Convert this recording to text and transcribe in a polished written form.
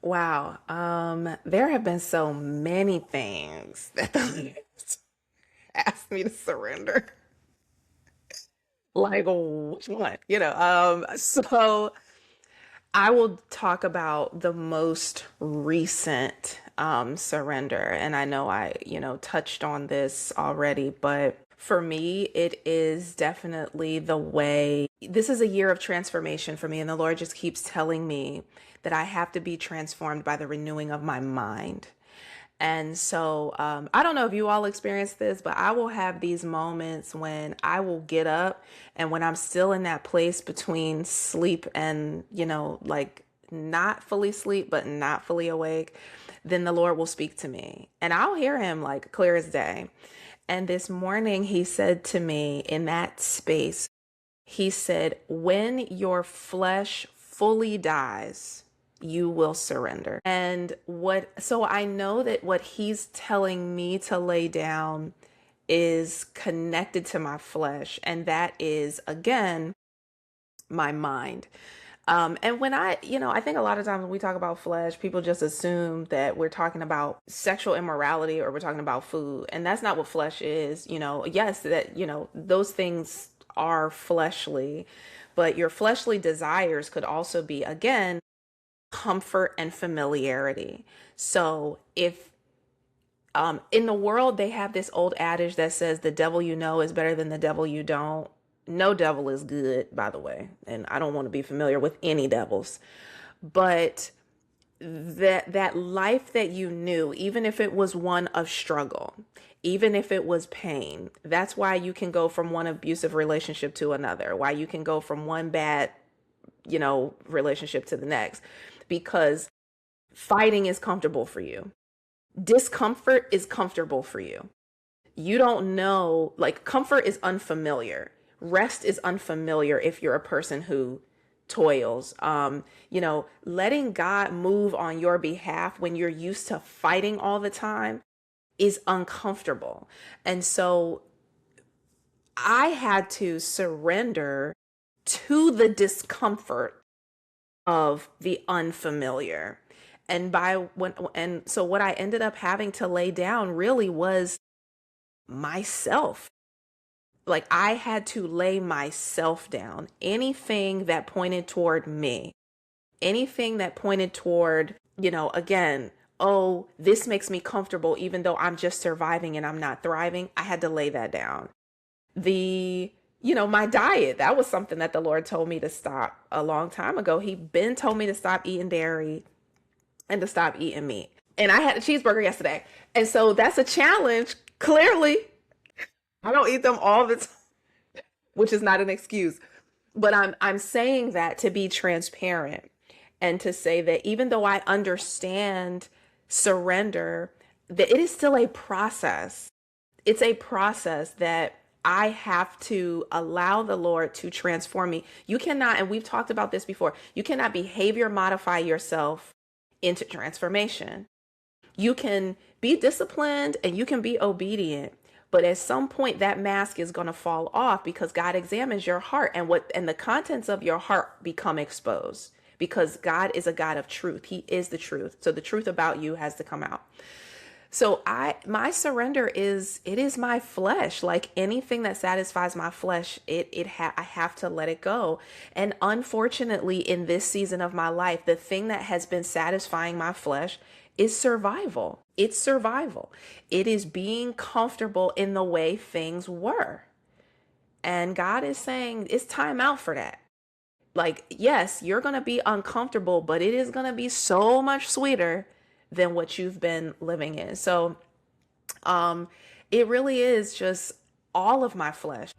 Wow. There have been so many things that the Lord asked me to surrender. Like which one? So I will talk about the most recent surrender. And I know I touched on this already, but for me, it is definitely the way. This is a year of transformation for me. And the Lord just keeps telling me that I have to be transformed by the renewing of my mind. And so I don't know if you all experience this, but I will have these moments when I will get up and when I'm still in that place between sleep and like not fully sleep, but not fully awake, then the Lord will speak to me and I'll hear him like clear as day. And this morning, he said to me in that space, he said, when your flesh fully dies, you will surrender. So I know that what he's telling me to lay down is connected to my flesh, and that is, again, my mind. And when I think a lot of times when we talk about flesh, people just assume that we're talking about sexual immorality or we're talking about food. And that's not what flesh is. Yes, those things are fleshly, but your fleshly desires could also be, again, comfort and familiarity. So if in the world, they have this old adage that says the devil you know is better than the devil you don't. No devil is good, by the way. And I don't want to be familiar with any devils. But that life that you knew, even if it was one of struggle, even if it was pain, that's why you can go from one abusive relationship to another, why you can go from one bad relationship to the next, because fighting is comfortable for you. Discomfort is comfortable for you. You don't know, like comfort is unfamiliar. Rest is unfamiliar if you're a person who toils. Letting God move on your behalf when you're used to fighting all the time is uncomfortable. And so I had to surrender to the discomfort of the unfamiliar. And so what I ended up having to lay down really was myself. Like I had to lay myself down. Anything that pointed toward me, anything that pointed toward, again, oh, this makes me comfortable even though I'm just surviving and I'm not thriving, I had to lay that down. My diet, that was something that the Lord told me to stop a long time ago. He been told me to stop eating dairy and to stop eating meat. And I had a cheeseburger yesterday. And so that's a challenge. Clearly, I don't eat them all the time, which is not an excuse. But I'm saying that to be transparent and to say that even though I understand surrender, that it is still a process. It's a process that I have to allow the Lord to transform me. You cannot, and we've talked about this before, you cannot behavior modify yourself into transformation. You can be disciplined and you can be obedient, but at some point that mask is going to fall off because God examines your heart and the contents of your heart become exposed because God is a God of truth. He is the truth. So the truth about you has to come out. So my surrender is my flesh. Like anything that satisfies my flesh, I have to let it go. And unfortunately, in this season of my life, the thing that has been satisfying my flesh is survival. It's survival. It is being comfortable in the way things were. And God is saying it's time out for that. Like, yes, you're going to be uncomfortable, but it is going to be so much sweeter than what you've been living in. So, it really is just all of my flesh.